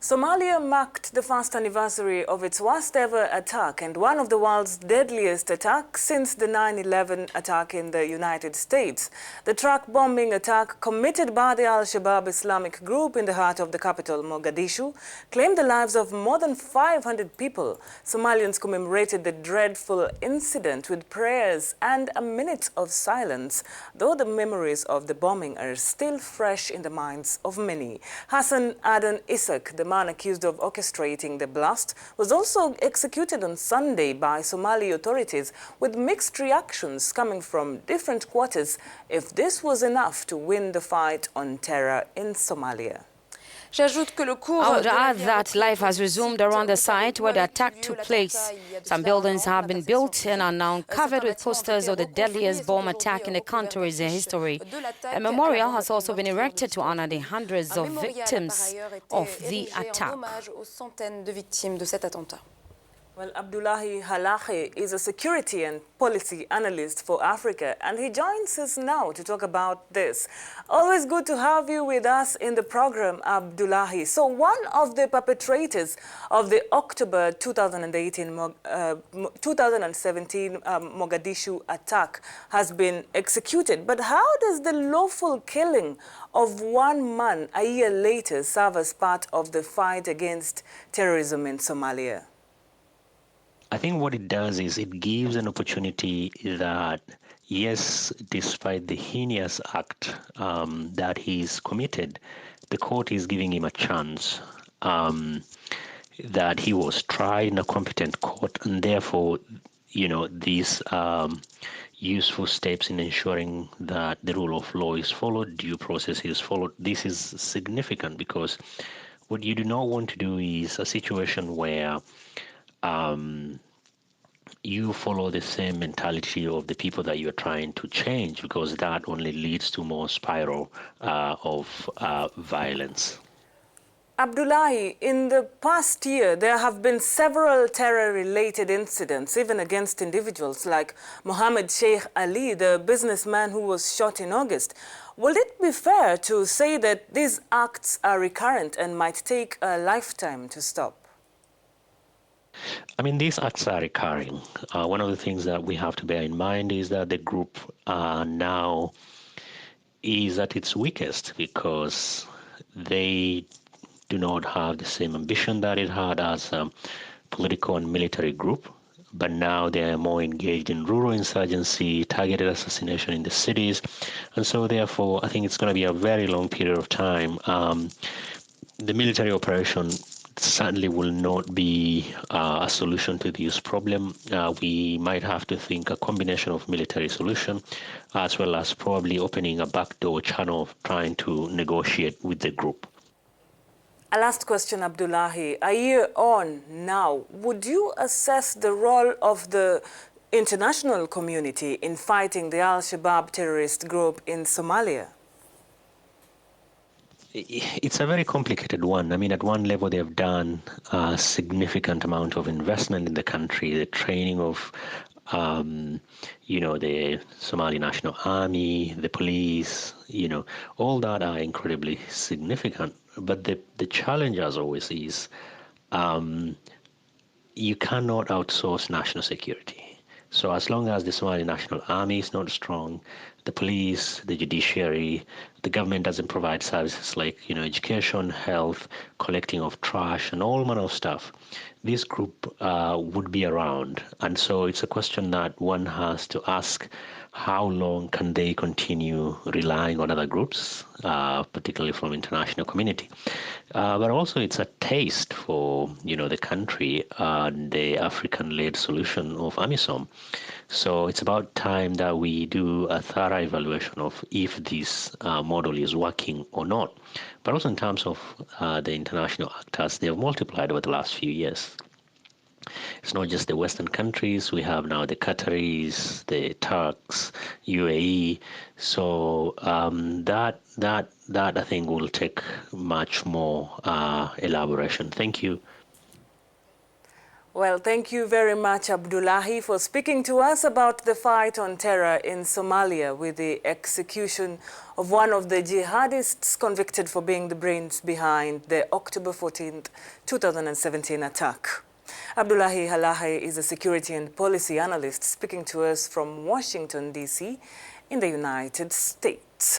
Somalia marked the first anniversary of its worst ever attack and one of the world's deadliest attacks since the 9/11 attack in the United States. The truck bombing attack committed by the Shabab Islamic group in the heart of the capital, Mogadishu, claimed the lives of more than 500 people. Somalians commemorated the dreadful incident with prayers and a minute of silence, though the memories of the bombing are still fresh in the minds of many. Hassan Adan Isak, the man accused of orchestrating the blast, was also executed on Sunday by Somali authorities, with mixed reactions coming from different quarters if this was enough to win the fight on terror in Somalia. I would add that life has resumed around the site where the attack took place. Some buildings have been built and are now covered with posters of the deadliest bomb attack in the country's history. A memorial has also been erected to honor the hundreds of victims of the attack. Well, Abdullahi Halahe is a security and policy analyst for Africa, and he joins us now to talk about this. Always good to have you with us in the program, Abdullahi. So one of the perpetrators of the October 2017 Mogadishu attack has been executed. But how does the lawful killing of one man a year later serve as part of the fight against terrorism in Somalia? I think what it does is it gives an opportunity that, yes, despite the heinous act that he's committed, the court is giving him a chance, that he was tried in a competent court, and therefore, these useful steps in ensuring that the rule of law is followed, due process is followed. This is significant because what you do not want to do is a situation where you follow the same mentality of the people that you're trying to change, because that only leads to more spiral of violence. Abdullahi, in the past year, there have been several terror-related incidents, even against individuals like Mohammed Sheikh Ali, the businessman who was shot in August. Will it be fair to say that these acts are recurrent and might take a lifetime to stop? I mean, these acts are recurring. One of the things that we have to bear in mind is that the group now is at its weakest because they do not have the same ambition that it had as a political and military group, but now they are more engaged in rural insurgency, targeted assassination in the cities, and so therefore I think it's going to be a very long period of time. The military operation certainly will not be a solution to this problem. We might have to think a combination of military solution as well as probably opening a backdoor channel of trying to negotiate with the group. A last question, Abdullahi. A year on now, would you assess the role of the international community in fighting the Al-Shabaab terrorist group in Somalia? It's a very complicated one. I mean, at one level, they've done a significant amount of investment in the country, the training of, the Somali National Army, the police, all that are incredibly significant. But the challenge, as always, is you cannot outsource national security. So as long as the Somali National Army is not strong, the police, the judiciary, the government doesn't provide services like, education, health, collecting of trash, and all manner of stuff, this group would be around. And so it's a question that one has to ask, how long can they continue relying on other groups, particularly from international community? But also it's a taste for, the country and the African-led solution of AMISOM. So it's about time that we do a thorough evaluation of if this model is working or not. But also in terms of the international actors, they have multiplied over the last few years. It's not just the Western countries. We have now the Qataris, the Turks, UAE. So that I think will take much more elaboration. Thank you. Well, thank you very much, Abdullahi, for speaking to us about the fight on terror in Somalia with the execution of one of the jihadists convicted for being the brains behind the October 14th, 2017 attack. Abdullahi Halahe is a security and policy analyst speaking to us from Washington, D.C. in the United States.